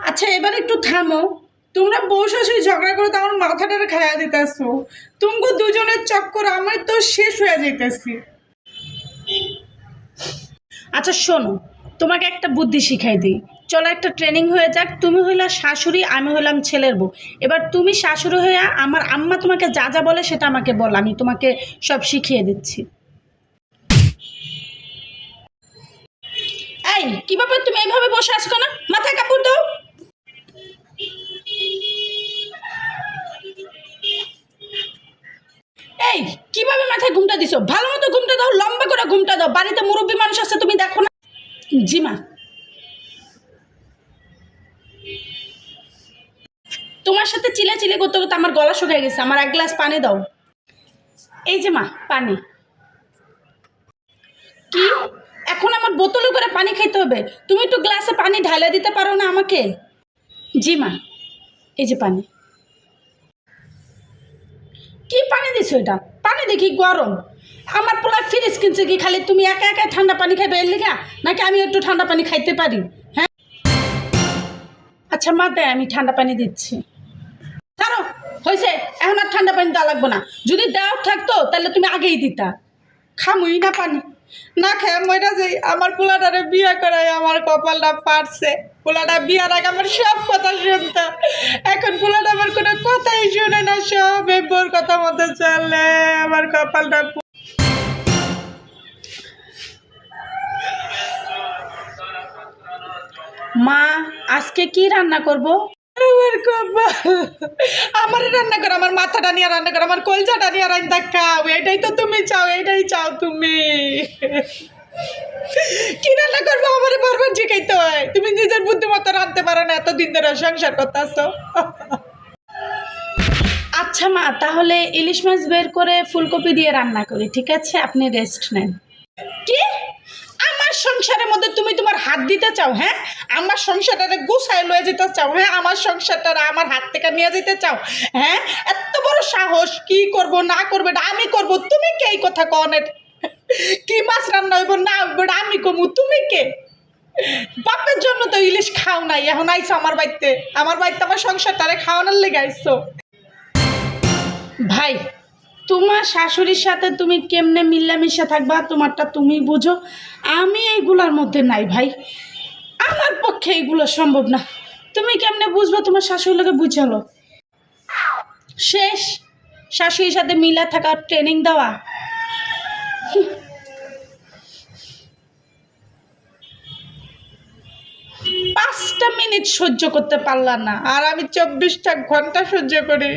আচ্ছা এবার একটু থামো। তোমরা বউ শাশুড়ি ঝগড়া করে তো আমার মাথাটা খাইয়া দিতেছো। তুমি দুজনের চক্কর আমার তো শেষ হয়ে যাইতেছি। আচ্ছা শোনো, তোমাকে একটা বুদ্ধি শিখাই দিই। চলো একটা ট্রেনিং হয়ে যাক। তুমি হইলা শাশুড়ি, আমি হইলাম ছেলের বউ। এবার তুমি শাশুড়ি হইয়া আমার আম্মা তোমাকে যা যা বলে সেটা আমাকে বল, আমি তোমাকে সব শিখিয়ে দিচ্ছি। এই কি ব্যাপার, তুমি এইভাবে বসে আছো না? মাথায় কাপড় দাও। এই কিভাবে মাথায় ঘুমটা দিছো? ভালো মতো ঘুমটা দাও, লম্বা করে ঘুমটা দাও। বাড়িতে মুরব্বী মানুষ আছে, তুমি দেখো না? জি মা। তোমার সাথে চিলাচিলি করতে করতে আমার গলা শুকিয়ে গেছে, আমার এক গ্লাস পানি দাও। এই যে মা পানি। কি এখন আমার বোতলে করে পানি খাইতে হবে? তুমি একটু গ্লাসে পানি ঢালে দিতে পারো না আমাকে? জি মা, এই যে পানি। কি পানি দিছো এটা? পানি দেখি গরম। আমার পোলা ফ্রিজ কিনছে কি খালি তুমি একা একা ঠান্ডা পানি খাইবে এর লিগা? নাকি আমি একটু ঠান্ডা পানি খাইতে পারি? হ্যাঁ আচ্ছা মা দেয়, আমি ঠান্ডা পানি দিচ্ছি। ছাড়ো, হয়েছে, এখন আর ঠান্ডা পানি দেওয়া লাগবো না। যদি দেওয়া থাকতো তাহলে তুমি আগেই দিতা। খামুই না পানি, না খেয়ে মইরা যাই। আমার পোলাটারে বিয়ে করাই আমার কপালটা পারছে। পোলাটা বিয়ার আগে আমার সব কথা শুনতো, এখন পোলাটা আমার কোনো কথাই শুনে না, সব বোর কথা মতো চলে। আমার কপালটা মা, আজকে কি রান্না করব? আমার কপাল, আমার রান্না করো, আমার মাথাটা নিয়ে রান্না করো, আমার কলজাটা নিয়ে রান্না খাও। এটাই তো তুমি চাও, এটাই চাও তুমি। কি রান্না করবো আমার বারবার শিখাইতে হয়? তুমি নিজের বুদ্ধিমত্তা রাঁধতে পারো না, এতদিন ধরে সংসার করতেছো। আচ্ছা মা, তাহলে ইলিশ মাছ বের করে ফুলকপি দিয়ে রান্না করি, ঠিক আছে? আপনি রেস্ট নেন। কি আমার সংসারের মধ্যে তুমি তোমার হাত দিতে চাও? হ্যাঁ, আমার সংসারটারে গুছায় লয়ে যেতে চাও? হ্যাঁ, আমার সংসারটারে আমার হাত থেকে নিয়ে যেতে চাও? হ্যাঁ, এত বড় সাহস! কি করব না করবে এটা আমি করব, তুমি কে এই কথা কনের? কি মাছ রান্না হইব না হইব এটা আমি কমু, তুমি কে? বাপের জন্য তো ইলিশ খাও নাই, এখন আইছো আমার বাড়িতে। আমার বাড়িতে আমার সংসারটারে খাওয়ানোর লেগে আইছো। ভাই, তোমার শাশুড়ির সাথে তুমি কেমনে মিল্লামিশা থাকবা তোমারটা তুমি বুঝো। আমি এইগুলোর মধ্যে নাই ভাই, আমার পক্ষে এইগুলো সম্ভব না। তুমি কেমনে বুঝবো? তোমার শাশুড়ির লোকে বুঝালো শেষ। শাশুড়ির সাথে মিলা থাকার ট্রেনিং দেওয়া। 5টা মিনিট সহ্য করতে পারলাম না, আর আমি 24টা ঘন্টা সহ্য করি।